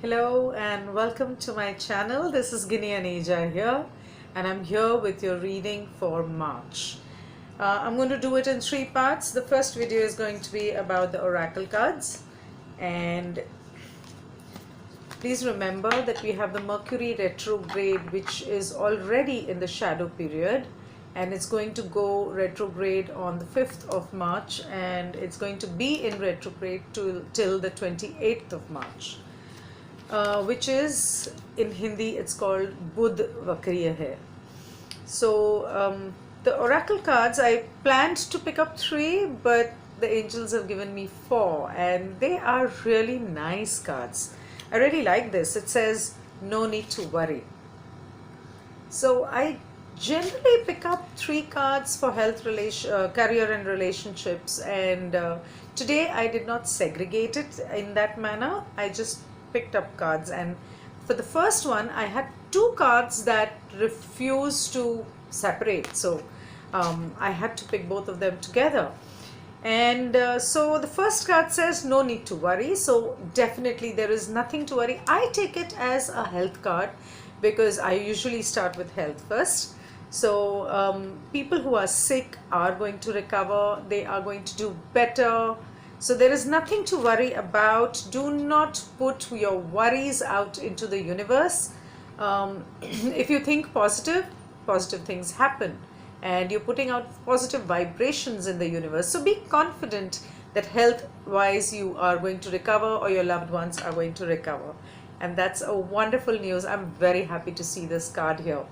Hello and welcome to my channel. This is Guinea Aneja here, and I'm here with your reading for March. I'm going to do it in three parts. The first video is going to be about the oracle cards, and please remember that we have the Mercury retrograde, which is already in the shadow period, and it's going to go retrograde on the 5th of March, and it's going to be in retrograde till the 28th of March. Which is in Hindi it's called Budh Vakriya hai. So the oracle cards, I planned to pick up 3, but the angels have given me 4, and they are really nice cards. I really like this. It says no need to worry. So I generally pick up 3 cards for health, career and relationships, and today I did not segregate it in that manner. I just picked up cards, and for the first one I had 2 cards that refused to separate, so I had to pick both of them together. And so the first card says no need to worry, so definitely there is nothing to worry. I take it as a health card because I usually start with health first. So people who are sick are going to recover, they are going to do better. So there is nothing to worry about. Do not put your worries out into the universe. If you think positive, positive things happen. And you're putting out positive vibrations in the universe. So be confident that health-wise you are going to recover, or your loved ones are going to recover. And that's a wonderful news. I'm very happy to see this card here.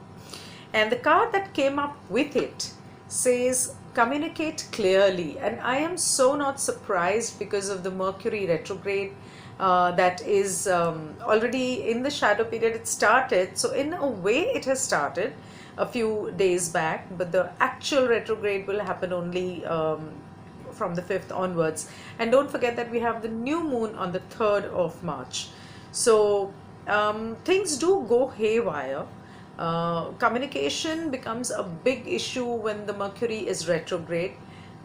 And the card that came up with it says communicate clearly, and I am so not surprised because of the Mercury retrograde that is already in the shadow period. It started, so in a way it has started a few days back, but the actual retrograde will happen only from the 5th onwards. And don't forget that we have the new moon on the 3rd of March. So things do go haywire. Communication becomes a big issue when the Mercury is retrograde,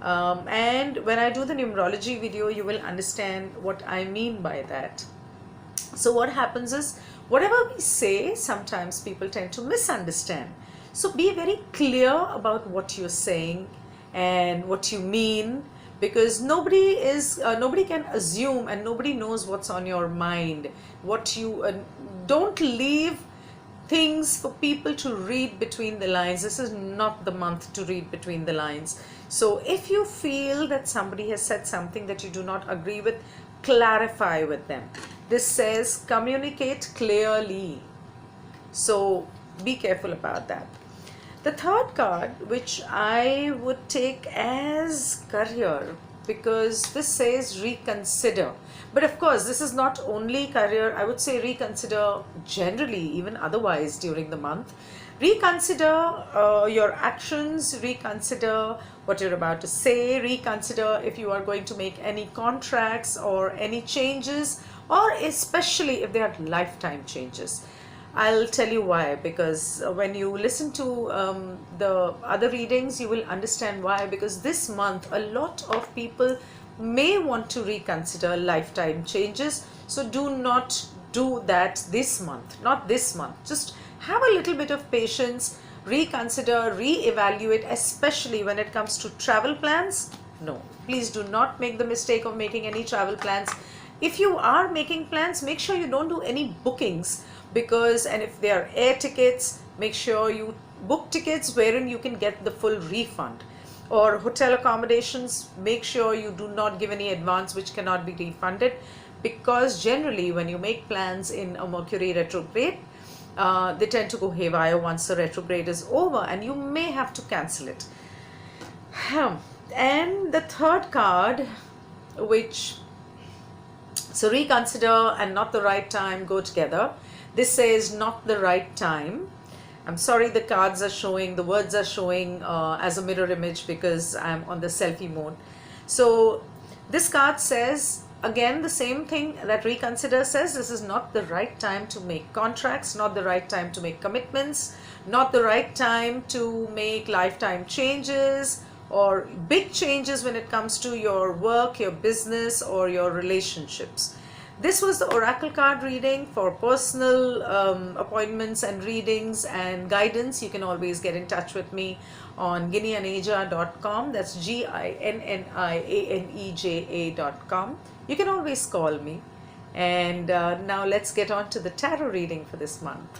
and when I do the numerology video you will understand what I mean by that. So what happens is, whatever we say, sometimes people tend to misunderstand. So be very clear about what you're saying and what you mean, because nobody can assume, and nobody knows what's on your mind. What you don't leave things for people to read between the lines. This is not the month to read between the lines. So if you feel that somebody has said something that you do not agree with, clarify with them. This says communicate clearly. So be careful about that. The third card, which I would take as career, because this says reconsider. But of course, this is not only career. I would say reconsider generally, even otherwise during the month. Reconsider your actions, reconsider what you're about to say, reconsider if you are going to make any contracts or any changes, or especially if they are lifetime changes. I'll tell you why, because when you listen to the other readings, you will understand why. Because this month, a lot of people may want to reconsider lifetime changes. So do not do that this month, not this month. Just have a little bit of patience, reconsider, re-evaluate, especially when it comes to travel plans. No, please do not make the mistake of making any travel plans. If you are making plans, make sure you don't do any bookings, and if they are air tickets, make sure you book tickets wherein you can get the full refund. Or hotel accommodations, make sure you do not give any advance which cannot be refunded, because generally when you make plans in a Mercury retrograde, they tend to go haywire once the retrograde is over, and you may have to cancel it. And the third card, so reconsider and not the right time go together. This says not the right time. I'm sorry, the cards are showing, the words are showing as a mirror image because I'm on the selfie mode. So this card says again the same thing that reconsider says. This is not the right time to make contracts, not the right time to make commitments, not the right time to make lifetime changes or big changes when it comes to your work, your business, or your relationships. This was the oracle card reading. For personal appointments and readings and guidance, you can always get in touch with me on ginnianeja.com. That's GINNIANEJA.com. You can always call me. And now let's get on to the tarot reading for this month.